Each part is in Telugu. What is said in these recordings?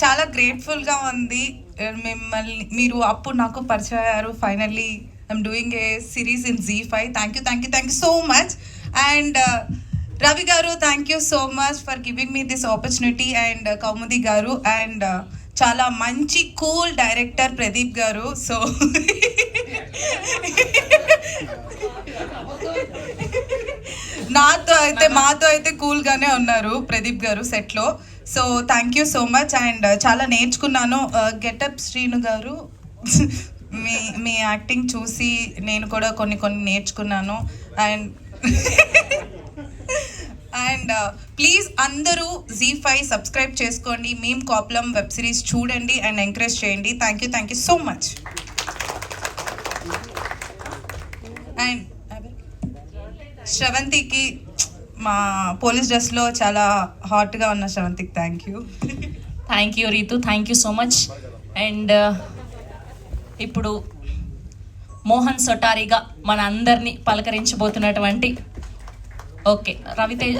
చాలా గ్రేట్ఫుల్గా ఉంది. మిమ్మల్ని మీరు అప్పుడు నాకు పరిచయం అయ్యారు. Finally I'm doing a series in ZEE5. Thank you so much. And Ravi garu, thank you so much for giving me this opportunity. And Kaumudi garu, and చాలా మంచి కూల్ డైరెక్టర్ ప్రదీప్ గారు. సో మాతో అయితే కూల్గానే ఉన్నారు ప్రదీప్ గారు సెట్లో. So thank you so much. And చాలా నేర్చుకున్నాను. గెటప్ శ్రీను గారు, మీ యాక్టింగ్ చూసి నేను కూడా కొన్ని నేర్చుకున్నాను. అండ్ ప్లీజ్ అందరూ ZEE5 సబ్స్క్రైబ్ చేసుకోండి. మేము కాపులం వెబ్ సిరీస్ చూడండి అండ్ ఎంకరేజ్ చేయండి. Thank you so much. And శ్రవంతికి, మా పోలీస్ డ్రెస్లో చాలా హాట్గా ఉన్న శ్రవంతికి thank you Ritu, thank you so much. And ఇప్పుడు మోహన్ సొటారిగా మన అందరినీ పలకరించబోతున్నటువంటి ఓకే రవితేజ,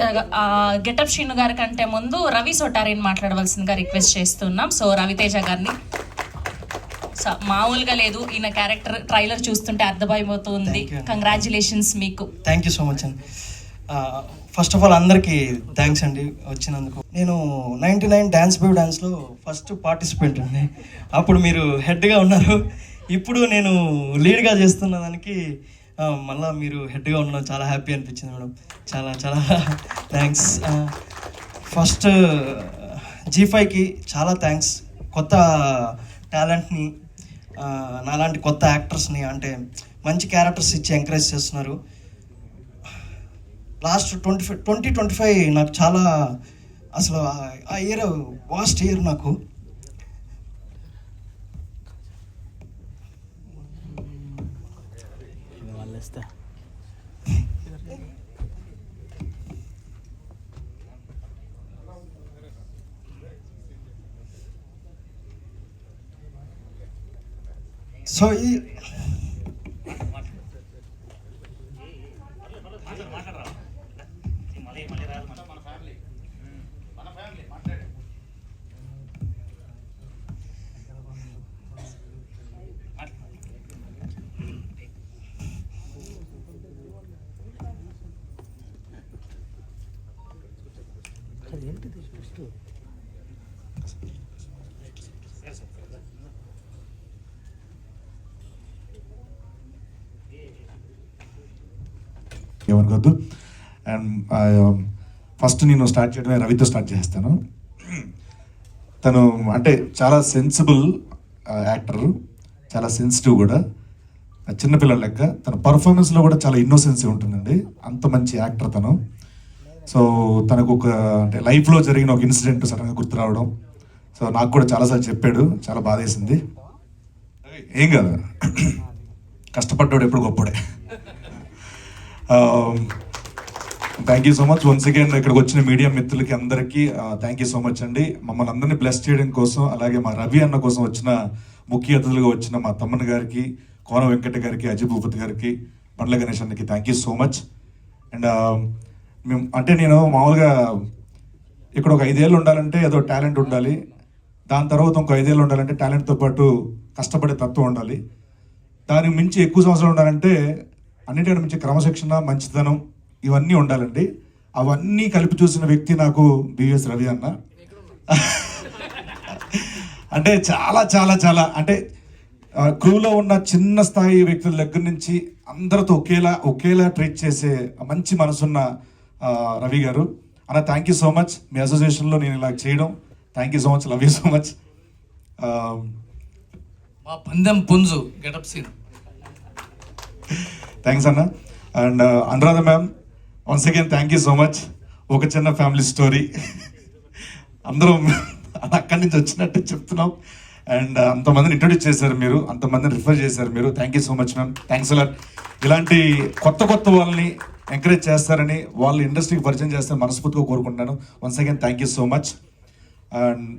గెటప్ శ్రీను గారి కంటే ముందు రవి సొటారిని మాట్లాడవలసిందిగా రిక్వెస్ట్ చేస్తున్నాం. సో రవితేజ గారిని, మామూలుగా లేదు ఈయన క్యారెక్టర్, ట్రైలర్ చూస్తుంటే అర్థమైపోతుంది. కంగ్రాచులేషన్స్ మీకు. థ్యాంక్ యూ సో మచ్ అండి. ఫస్ట్ ఆఫ్ ఆల్ అందరికీ థ్యాంక్స్ అండి వచ్చినందుకు. నేను 99 డ్యాన్స్ బేబీ డ్యాన్స్లో ఫస్ట్ పార్టిసిపెంట్ అండి. అప్పుడు మీరు హెడ్గా ఉన్నారు. ఇప్పుడు నేను లీడ్గా చేస్తున్న దానికి మళ్ళీ మీరు హెడ్గా ఉండడం చాలా హ్యాపీ అనిపించింది మేడం. చాలా చాలా థ్యాంక్స్. ఫస్ట్ ZEE5కి చాలా థ్యాంక్స్. కొత్త టాలెంట్ని, నాలాంటి కొత్త యాక్టర్స్ని అంటే మంచి క్యారెక్టర్స్ ఇచ్చి ఎంకరేజ్ చేస్తున్నారు. లాస్ట్ 2025 నాకు చాలా అసలు ఆ ఇయర్ వాస్ట్ ఇయర్ నాకు. సో ఈ ఏమనుకోద్దు. అండ్ ఫస్ట్ నేను స్టార్ట్ చేయడమే రవితో స్టార్ట్ చేస్తాను. తను అంటే చాలా సెన్సిబుల్ యాక్టర్, చాలా సెన్సిటివ్ కూడా, చిన్నపిల్లల లెక్క. తన పర్ఫార్మెన్స్లో కూడా చాలా ఇన్నోసెన్సీ ఉంటుందండి. అంత మంచి యాక్టర్ తను. సో తనకు ఒక అంటే లైఫ్లో జరిగిన ఒక ఇన్సిడెంట్ సడన్గా గుర్తు రావడం, సో నాకు కూడా చాలాసార్లు చెప్పాడు, చాలా బాధేసింది. ఏం కాదు, కష్టపడ్డాడు ఎప్పుడు గొప్పడే. Thank you so much once again. ఇక్కడికి వచ్చిన మీడియా మిత్రులకి అందరికీ థ్యాంక్ యూ సో మచ్ అండి. మమ్మల్ని అందరినీ బ్లెస్ చేయడం కోసం, అలాగే మా రవి అన్న కోసం వచ్చిన ముఖ్య అతిథులుగా వచ్చిన మా తమ్మన్ గారికి, కోన వెంకట గారికి, అజయ్ భూపతి గారికి, బండ్ల గణేష్ అన్నకి thank you so much. And మేము అంటే నేను మామూలుగా ఇక్కడ ఒక 5 ఏళ్ళు ఉండాలంటే ఏదో టాలెంట్ ఉండాలి, దాని తర్వాత ఇంకో 5 ఏళ్ళు ఉండాలంటే టాలెంట్తో పాటు కష్టపడే తత్వం ఉండాలి, దానికి మించి ఎక్కువ సంవత్సరాలు ఉండాలంటే అన్నిటికంటే మించి క్రమశిక్షణ, మంచితనం ఇవన్నీ ఉండాలండి. అవన్నీ కలిపి చూసిన వ్యక్తి నాకు బివిఎస్ రవి అన్న. అంటే చాలా చాలా చాలా అంటే క్రూలో ఉన్న చిన్న స్థాయి వ్యక్తుల దగ్గర నుంచి అందరితో ఒకేలా ట్రీట్ చేసే మంచి మనసున్న రవి గారు అన్న. Thank you so much. మీ అసోసియేషన్లో నేను ఇలా చేయడం thank you so much, love you so much. మా పందెం పుంజు గెటప్ సీన్, థ్యాంక్స్ అన్న. And Anuradha ma'am, once again thank you so much. ఒక చిన్న ఫ్యామిలీ స్టోరీ, అందరం అక్కడి నుంచి వచ్చినట్టు చెప్తున్నాం. అండ్ అంతమందిని ఇంట్రొడ్యూస్ చేశారు మీరు, అంతమందిని రిఫర్ చేశారు మీరు. Thank you so much ma'am, thanks a lot. ఇలాంటి కొత్త వాళ్ళని ఎంకరేజ్ చేస్తారని, వాళ్ళు ఇండస్ట్రీకి పరిచయం చేస్తారని మనస్ఫూర్తిగా కోరుకుంటున్నాను. Once again thank you so much. And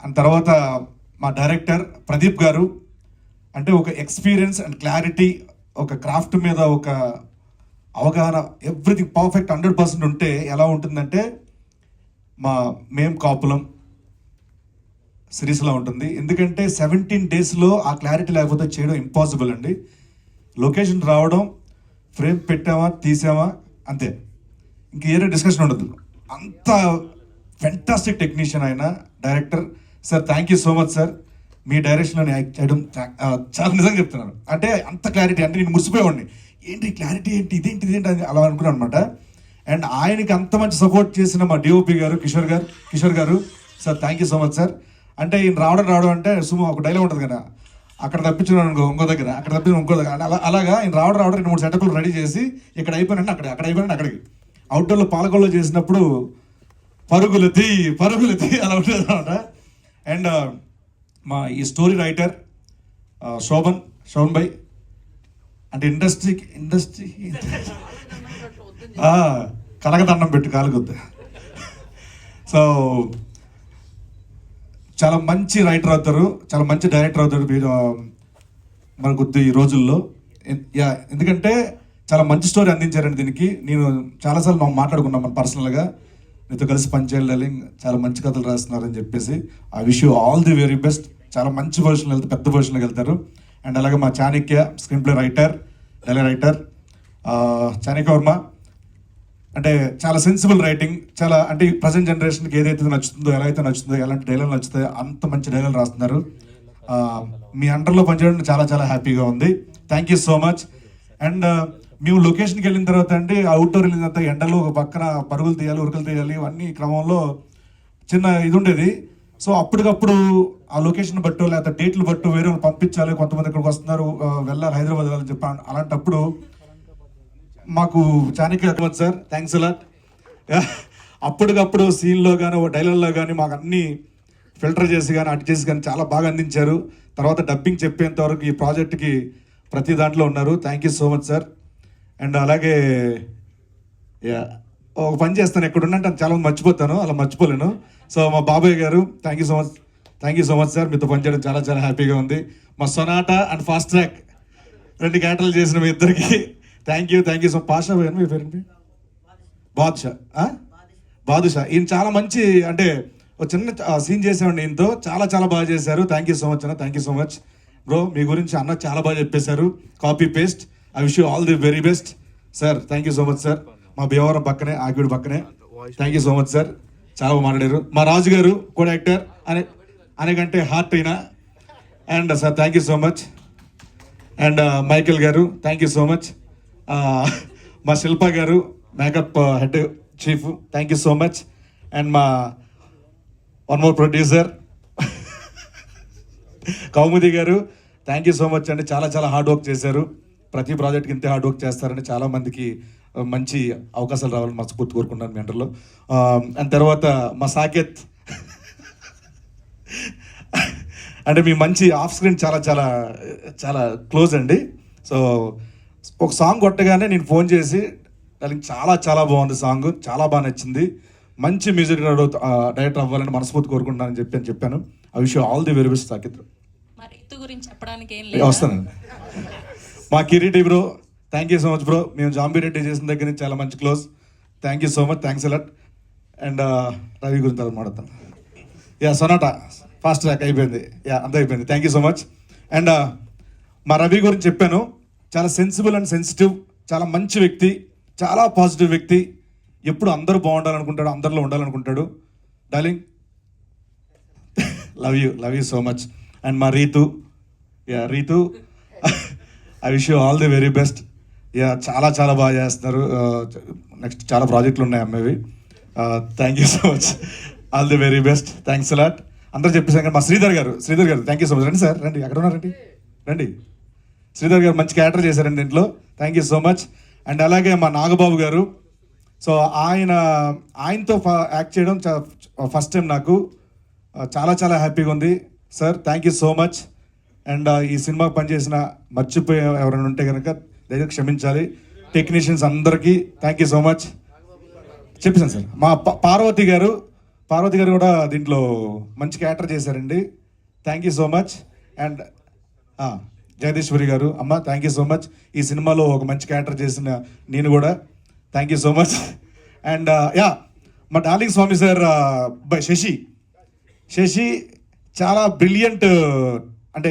and తర్వాత మా డైరెక్టర్ ప్రదీప్ గారు, అంటే ఒక ఎక్స్పీరియన్స్ అండ్ క్లారిటీ, ఒక క్రాఫ్ట్ మీద ఒక అవగాహన, ఎవ్రీథింగ్ పర్ఫెక్ట్ 100% ఉంటే ఎలా ఉంటుందంటే మేము కాపులం సిరీస్లో ఉంటుంది. ఎందుకంటే 17 డేస్లో ఆ క్లారిటీ లేకపోతే చేయడం ఇంపాసిబుల్ అండి. లొకేషన్ రావడం, ఫ్రేమ్ పెట్టామా తీసామా అంతే, ఇంక ఏరే డిస్కషన్ ఉండదు. అంత ఫెంటాస్టిక్ టెక్నీషియన్ ఆయన director. Sir thank you so much sir. మీ డైరెక్షన్లో యాక్ట్ చేయడం చాలా నిజంగా చెప్తున్నాను. అంటే అంత క్లారిటీ, అంటే నేను మురిసిపోయేవాడిని, ఏంటి క్లారిటీ ఏంటి, ఇదేంటి అని అలా అనుకున్నాను అనమాట. అండ్ ఆయనకి అంత మంచి సపోర్ట్ చేసిన మా డిఓపి గారు కిషోర్ గారు sir thank you so much sir. అంటే ఈయన రావడం అంటే సుమో ఒక డైలాగ్ ఉంటుంది కదా, అక్కడ తప్పించున్నాను ఇంకో దగ్గర, అక్కడ తప్పించిన ఇంకో దగ్గర, అలాగా ఈయన రావడం 2-3 సెటప్లు రెడీ చేసి ఇక్కడ అయిపోయినంటే అక్కడ అయిపోయినంటే అక్కడికి. అవుట్డోర్లో పాలకొల్లో చేసినప్పుడు పరుగులెత్తి అలా ఉంటుంది అనమాట. అండ్ మా ఈ స్టోరీ రైటర్ శోభన్ భాయ్, అంటే ఇండస్ట్రీ కనకదండం పెట్టి కాలుగుద్ది. సో చాలా మంచి రైటర్ అవుతారు, చాలా మంచి డైరెక్టర్ అవుతారు మీరు మనకు ఈ రోజుల్లో. ఎందుకంటే చాలా మంచి స్టోరీ అందించారండి దీనికి. నేను చాలాసార్లు మనం మాట్లాడుకున్నాం మన పర్సనల్గా, మీతో కలిసి పనిచేయాలి, చాలా మంచి కథలు రాస్తున్నారని చెప్పేసి. I wish you all the very best. చాలా మంచి పొజిషన్లో వెళ్తారు, పెద్ద పొజిషన్లోకి వెళ్తారు. అండ్ అలాగే మా Chanakya screen play writer, dialogue writer Chanakya Varma, అంటే చాలా సెన్సిబుల్ రైటింగ్, చాలా అంటే ప్రజెంట్ జనరేషన్కి ఏదైతే నచ్చుతుందో, ఎలా అయితే నచ్చుతుందో, ఎలాంటి డైలాగ్ నచ్చుతాయో అంత మంచి డైలాగ్ రాస్తున్నారు. మీ అండర్లో పనిచేయడం చాలా చాలా హ్యాపీగా ఉంది. Thank you so much. And మేము లొకేషన్కి వెళ్ళిన తర్వాత అండి, అవుట్డోర్ వెళ్ళిన తర్వాత ఎండలో ఒక పక్కన పరుగులు తీయాలి, ఉరుకులు తీయాలి, ఇవన్నీ క్రమంలో చిన్న ఇది ఉండేది. సో అప్పటికప్పుడు ఆ లొకేషన్ బట్టు లేకపోతే డేట్లు బట్టు వేరే వాళ్ళు పంపించాలి, కొంతమంది ఇక్కడికి వస్తున్నారు, వెళ్ళాలి, హైదరాబాద్ వెళ్ళాలని చెప్పి అలాంటప్పుడు మాకు చాణక్య సార్ థ్యాంక్స్ అలాట్. అప్పటికప్పుడు సీన్లో కానీ డైలాగ్లో కానీ మాకు అన్నీ ఫిల్టర్ చేసి కానీ అటు చేసి కానీ చాలా బాగా అందించారు. తర్వాత డబ్బింగ్ చెప్పేంత వరకు ఈ ప్రాజెక్ట్కి ప్రతి దాంట్లో ఉన్నారు. Thank you so much sir. And అలాగే ఒక పని చేస్తాను, ఎక్కడ ఉన్నట్టు చాలా మర్చిపోతాను, అలా మర్చిపోలేను. సో మా బాబాయ్ గారు thank you so much sir. మీతో పనిచేయడం చాలా చాలా హ్యాపీగా ఉంది. మా సొనాటా అండ్ ఫాస్ట్ ట్రాక్ 2 క్యారెక్టర్లు చేసిన మీ ఇద్దరికి థ్యాంక్ యూ సో. పాషా గారు మీ పేరు బాదుషా. ఈయన చాలా మంచి, అంటే ఒక చిన్న సీన్ చేసామండి ఈయనతో, చాలా చాలా బాగా చేశారు. థ్యాంక్ యూ సో మచ్ అన్న, thank you so much bro. మీ గురించి అన్న చాలా బాగా చెప్పేశారు, copy paste. I wish you all the very best sir. Thank you so much sir. మా భీమవరం పక్కనే, ఆగిడి పక్కనే. Thank you so much sir, చాలా బాగా మాట్లాడారు. మా రాజు గారు కూడా యాక్టర్ అనేకంటే హార్ట్ అయినా. And sir thank you so much. And Michael garu thank you so much. మా శిల్ప గారు makeup head chief thank you so much. And మా వన్ మోర్ ప్రొడ్యూసర్ కౌముది గారు థ్యాంక్ యూ సో మచ్ అండి. చాలా చాలా హార్డ్ వర్క్ చేశారు. ప్రతి ప్రాజెక్ట్కి ఇంతే హార్డ్ వర్క్ చేస్తారని చాలామందికి మంచి అవకాశాలు రావాలని మనస్ఫూర్తి కోరుకుంటున్నాను మీ అంటర్లో. అండ్ తర్వాత మా సాకేత్ అంటే మీ మంచి ఆఫ్ స్క్రీన్ చాలా చాలా చాలా క్లోజ్ అండి. సో ఒక సాంగ్ కొట్టగానే నేను ఫోన్ చేసి దానికి చాలా చాలా బాగుంది సాంగ్, చాలా బాగా నచ్చింది, మంచి మ్యూజిక్ డైరెక్టర్ అవ్వాలని మనస్ఫూర్తి కోరుకుంటున్నానని చెప్పాను. I wish you all the very best Saketh. మరి రితు గురించి చెప్పడానికి ఏం లేదు. వస్తానండి. మా Kireeti bro thank you so much bro. మేము జాంబిరెడ్డి చేసిన దగ్గర నుంచి చాలా మంచి close. Thank you so much, thanks a lot. And Ravi గురించి అలా మాట్లాడతాను. సొనాటా ఫాస్ట్ ట్రాక్ అయిపోయింది, అంతా అయిపోయింది. Thank you so much. And మా రవి గురించి చెప్పాను, చాలా సెన్సిబుల్ అండ్ సెన్సిటివ్, చాలా మంచి వ్యక్తి, చాలా పాజిటివ్ వ్యక్తి, ఎప్పుడు అందరూ బాగుండాలనుకుంటాడు, అందరిలో ఉండాలనుకుంటాడు. Darling love you so much. And మా Ritu I wish you all the very best. చాలా చాలా బాగా చేస్తున్నారు. నెక్స్ట్ చాలా ప్రాజెక్టులు ఉన్నాయి అమ్మేవి. Thank you so much, all the very best. Thanks a lot. అందరూ చెప్పేసాం. మా Sridhar garu thank you so much. రండి సార్, రండి, ఎక్కడ ఉన్నారండి. శ్రీధర్ గారు మంచి క్యారెక్టర్ చేశారండి దీంట్లో. Thank you so much. And అలాగే మా నాగబాబు గారు, సో ఆయనతో యాక్ట్ చేయడం ఫస్ట్ టైం నాకు, చాలా చాలా హ్యాపీగా ఉంది sir. Thank you so much. And ఈ సినిమాకి పనిచేసిన మర్చిపోయే ఎవరైనా ఉంటే కనుక దయచేసి క్షమించాలి. టెక్నీషియన్స్ అందరికీ థ్యాంక్ యూ సో మచ్ చెప్పేసాను సార్. మా పార్వతి గారు కూడా దీంట్లో మంచి క్యారెక్టర్ చేశారండి. Thank you so much. And Jagadeeswari garu, అమ్మ థ్యాంక్ యూ సో మచ్. ఈ సినిమాలో ఒక మంచి క్యారెక్టర్ చేసిన నేను కూడా thank you so much. And మా డార్లింగ్ స్వామి సార్ శశి చాలా బ్రిలియంట్